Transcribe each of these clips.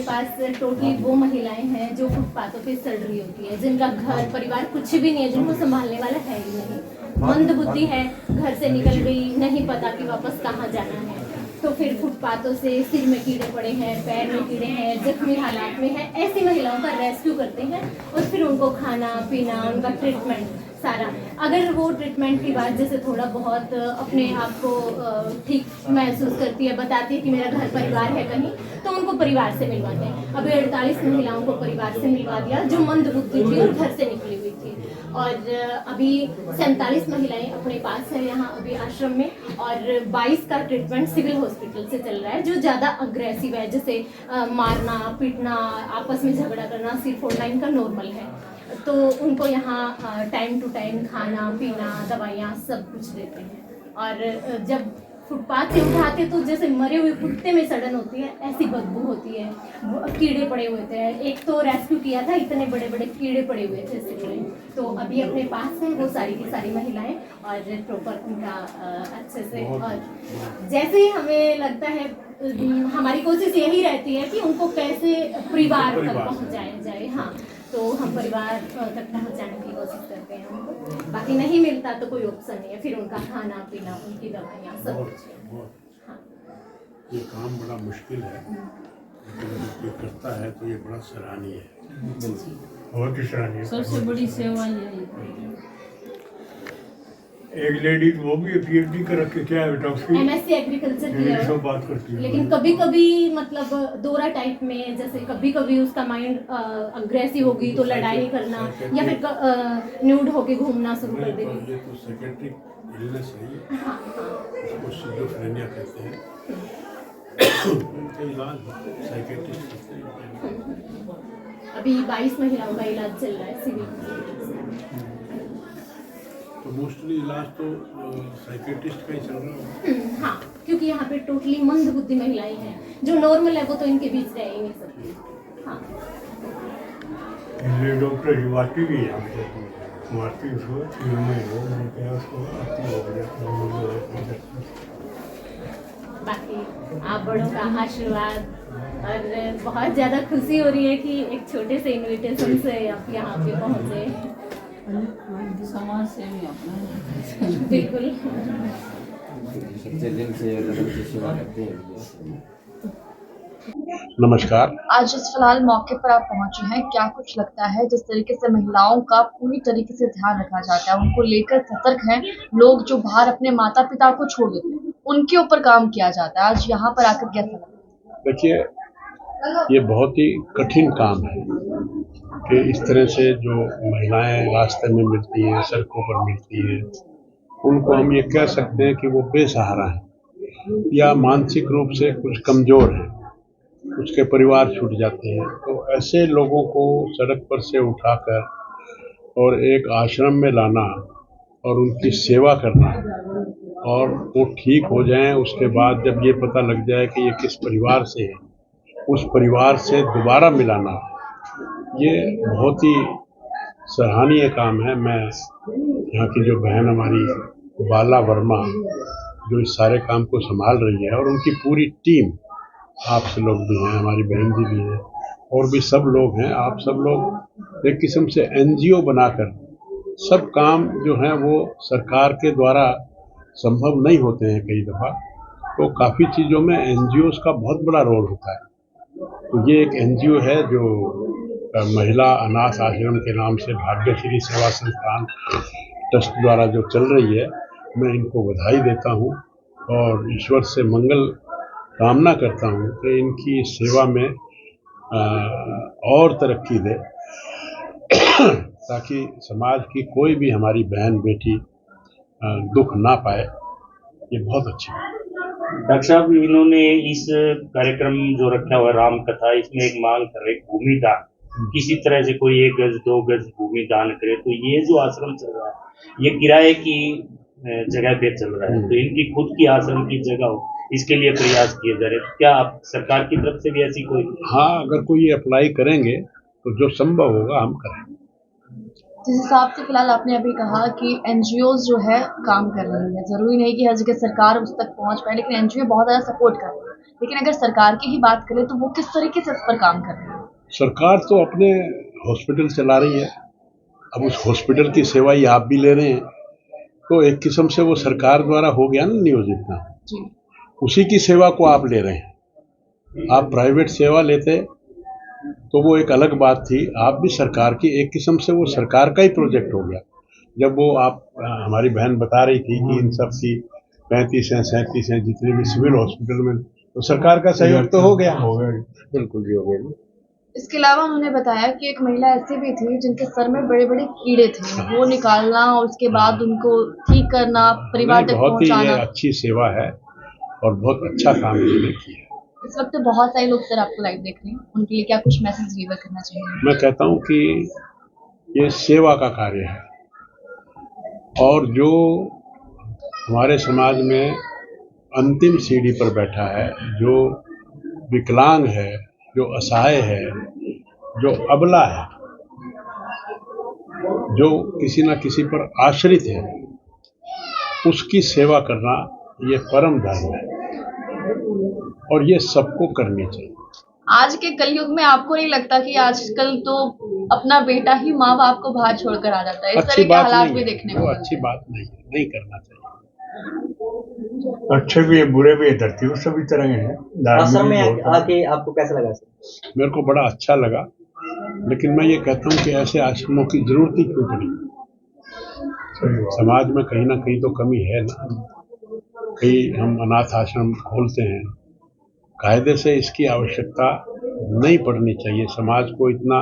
पास totally वो महिलाएं हैं जो फुटपाथों पे चल रही होती है, जिनका घर परिवार कुछ भी नहीं है, जिनको संभालने वाला है ही नहीं, मंद बुद्धि है, घर से निकल गई, नहीं पता कि वापस कहाँ जाना है, तो फिर फुटपाथों से सिर में कीड़े पड़े हैं, पैर में कीड़े हैं, जख्मी हालात में है, ऐसी महिलाओं का रेस्क्यू करते हैं और फिर उनको खाना पीना, उनका ट्रीटमेंट सारा। अगर वो ट्रीटमेंट के बाद जैसे थोड़ा बहुत अपने आप को ठीक महसूस करती है, बताती है कि मेरा घर परिवार है कहीं, तो उनको परिवार से मिलवाते हैं। अभी 48 महिलाओं को परिवार से मिलवा दिया जो मंद बुद्धि थी और घर से निकली हुई थी, और अभी 47 महिलाएं अपने पास है यहाँ अभी आश्रम में, और 22 का ट्रीटमेंट सिविल हॉस्पिटल से चल रहा है, जो ज़्यादा अग्रेसिव है, जैसे मारना पीटना, आपस में झगड़ा करना, सिर फोड़ना इनका नॉर्मल है। तो उनको यहाँ टाइम टू टाइम खाना पीना दवाइयाँ सब कुछ देते हैं, और जब फुटपाथ से उठाते तो जैसे मरे हुए कुत्ते में सड़न होती है, ऐसी बदबू होती है, कीड़े पड़े हुए थे। एक तो रेस्क्यू किया था, इतने बड़े बड़े कीड़े पड़े हुए थे सिर में, तो अभी अपने पास है वो सारी की सारी महिलाएं, और प्रॉपर उनका अच्छे से, और जैसे ही हमें लगता है हमारी कोशिश यही रहती है कि उनको कैसे परिवार तक पहुँचाया जाए। हाँ, तो हम परिवार तक पहुंचाने की कोशिश करते हैं उनको, बाकी नहीं मिलता तो कोई ऑप्शन नहीं है, फिर उनका खाना पीना, उनकी दवाइयाँ सब कुछ। हाँ, ये काम बड़ा मुश्किल है, लेकिन ये करता है तो ये बड़ा सराहनीय है, बहुत ही सराहनीय। सबसे बड़ी सेवा यही है। एक लेडी वो भी पीएचडी कर रखे, क्या है बेटा उसकी? MSc एग्रीकल्चर किया सब है, बात करती है, लेकिन कभी कभी मतलब दोरा टाइप में, जैसे कभी कभी उसका माइंड अग्रेसिव होगी तो लड़ाई करना, या फिर न्यूड होके घूमना शुरू कर देगी। ये तो साइकेट्रिक इलनेस है, हाँ, उसको सिजोफ्रेनिया कहते हैं, उनका इलाज साइकेट्रिस्ट करते हैं। अभी 22 महिलाओं का इलाज चल रहा है सिविल हॉस्पिटल से। तो मोस्टली इलाज तो साइकेट्रिस्ट का ही चल रहा है। हाँ, क्योंकि यहाँ पे टोटली मंद बुद्धि महिलाएं हैं, जो नॉर्मल है वो तो इनके बीच रह ही नहीं सकती। हाँ, ये डॉक्टर युवाती भी है, युवाती उसको तीनों में हो, मैंने कहा उसको आती हो गया। बाकी आप बड़ों का आशीर्वाद, और बहुत ज़्यादा खुशी हो रही है कि एक छोटे से इनविटेशन से आप यहाँ पे पहुँचे। समाज सेवी अपना बिल्कुल। सच्चे दिल से लोगों की सेवा करते हैं। नमस्कार। आज इस फिलहाल मौके पर आप पहुंचे हैं, क्या कुछ लगता है जिस तरीके से महिलाओं का पूरी तरीके से ध्यान रखा जाता है, उनको लेकर सतर्क हैं लोग जो बाहर अपने माता पिता को छोड़ देते हैं, उनके ऊपर काम किया जाता है, आज यहाँ पर आकर कैसा लगा? देखिए, ये बहुत ही कठिन काम है कि इस तरह से जो महिलाएं रास्ते में मिलती हैं, सड़कों पर मिलती हैं, उनको हम ये कह सकते हैं कि वो बेसहारा हैं या मानसिक रूप से कुछ कमज़ोर हैं, उसके परिवार छूट जाते हैं। तो ऐसे लोगों को सड़क पर से उठाकर और एक आश्रम में लाना और उनकी सेवा करना, और वो ठीक हो जाएं, उसके बाद जब ये पता लग जाए कि ये किस परिवार से है, उस परिवार से दोबारा मिलाना, ये बहुत ही सराहनीय काम है। मैं यहाँ की जो बहन हमारी बाला वर्मा जो इस सारे काम को संभाल रही है, और उनकी पूरी टीम, आप सब लोग भी हैं, हमारी बहन जी भी हैं, और भी सब लोग हैं, आप सब लोग एक किस्म से NGO बनाकर सब काम जो हैं वो सरकार के द्वारा संभव नहीं होते हैं कई दफ़ा, तो काफ़ी चीज़ों में NGOs का बहुत बड़ा रोल होता है। तो ये एक NGO है जो महिला अनाथ आश्रम के नाम से भाग्यश्री सेवा संस्थान ट्रस्ट द्वारा जो चल रही है, मैं इनको बधाई देता हूँ और ईश्वर से मंगल कामना करता हूँ कि इनकी सेवा में और तरक्की दे ताकि समाज की कोई भी हमारी बहन बेटी दुख ना पाए। ये बहुत अच्छी है। डॉक्टर साहब, इन्होंने इस कार्यक्रम जो रखा हुआ राम कथा, इसमें एक मांग कर रहे भूमि दान, किसी तरह से कोई 1 गज 2 गज भूमि दान करे। तो ये जो आश्रम चल रहा है ये किराए की जगह पे चल रहा है, तो इनकी खुद की आश्रम की जगह हो, इसके लिए प्रयास किए जा रहे हैं। क्या आप सरकार की तरफ से भी ऐसी कोई? हाँ, अगर कोई ये अप्लाई करेंगे तो जो संभव होगा हम करेंगे। जिस हिसाब से फिलहाल आपने अभी कहा कि NGOs जो है काम कर रही है, जरूरी नहीं कि हर जगह सरकार उस तक पहुंच पाए, लेकिन NGO बहुत ज्यादा सपोर्ट कर रही है, लेकिन अगर सरकार की ही बात करें तो वो किस तरीके से इस पर काम कर रही है? सरकार तो अपने हॉस्पिटल चला रही है। अब उस हॉस्पिटल की सेवा ही आप भी ले रहे हैं, तो एक किस्म से वो सरकार द्वारा हो गया ना नियोजित ना, जी। उसी की सेवा को आप ले रहे हैं। आप प्राइवेट सेवा लेते तो वो एक अलग बात थी, आप भी सरकार की, एक किस्म से वो सरकार का ही प्रोजेक्ट हो गया। जब वो आप हमारी बहन बता रही थी कि इन सब की 35 हैं 37 हैं जितने भी सिविल हॉस्पिटल में, तो सरकार का सहयोग तो हो गया। बिल्कुल जी हो गया। इसके अलावा उन्होंने बताया कि एक महिला ऐसी भी थी जिनके सर में बड़े बड़े कीड़े थे, वो निकालना और उसके बाद उनको ठीक करना, परिवार तक बहुत ही पहुंचाना। ये अच्छी सेवा है और बहुत अच्छा काम इन्होंने किया। इस वक्त बहुत सारे लोग सर आपको लाइव देख रहे हैं, उनके लिए क्या कुछ मैसेज डिलीवर करना चाहिए? मैं कहता हूँ कि ये सेवा का कार्य है, और जो हमारे समाज में अंतिम सीढ़ी पर बैठा है, जो विकलांग है, जो असहाय है, जो अबला है, जो किसी न किसी पर आश्रित है, उसकी सेवा करना ये परम धर्म है और ये सबको करनी चाहिए। आज के कलयुग में आपको नहीं लगता कि आजकल तो अपना बेटा ही माँ बाप को बाहर छोड़कर आ जाता है? इस तरह के हालात भी देखने को वो मिलते अच्छी हैं। बात नहीं है, नहीं करना चाहिए। अच्छे भी है बुरे भी है, धरती पर सभी तरह के हैं। आश्रम में धार्मिक भी बहुत हैं। आके आपको कैसा लगा सर? मेरे को बड़ा अच्छा लगा, लेकिन मैं ये कहता हूँ कि ऐसे आश्रमों की जरूरत ही क्यों पड़ी? सही बात। समाज में कहीं ना कहीं तो कमी है ना। कहीं हम अनाथ आश्रम खोलते हैं, कायदे से इसकी आवश्यकता नहीं पड़नी चाहिए। समाज को इतना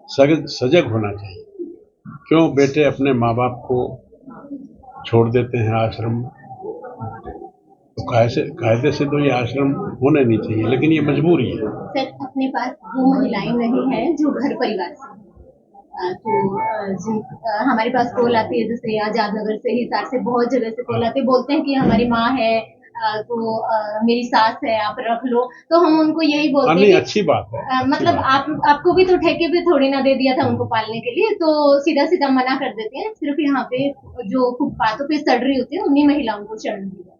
सजग होना चाहिए। क्यों बेटे अपने माँ बाप को छोड़ देते हैं आश्रम? तो कायदे से तो ये आश्रम होने नहीं चाहिए, लेकिन ये मजबूरी है। सर, अपने पास वो महिलाएं नहीं हैं जो घर परिवार से हैं। हमारे पास कॉल आती है, जैसे आजाद नगर से, हिसार से, बहुत जगह से कॉल आती है, बोलते हैं कि हमारी माँ है, मेरी सास है, आप रख लो। तो हम उनको यही बोलते नहीं, हैं अच्छी बात है। मतलब आपको भी तो ठेके पे थोड़ी ना दे दिया था उनको पालने के लिए, तो सीधा सीधा मना कर देते हैं। सिर्फ यहाँ पे जो फुटपाथों पे सड़ रही होती है उन्हीं महिलाओं को चढ़ने दिया।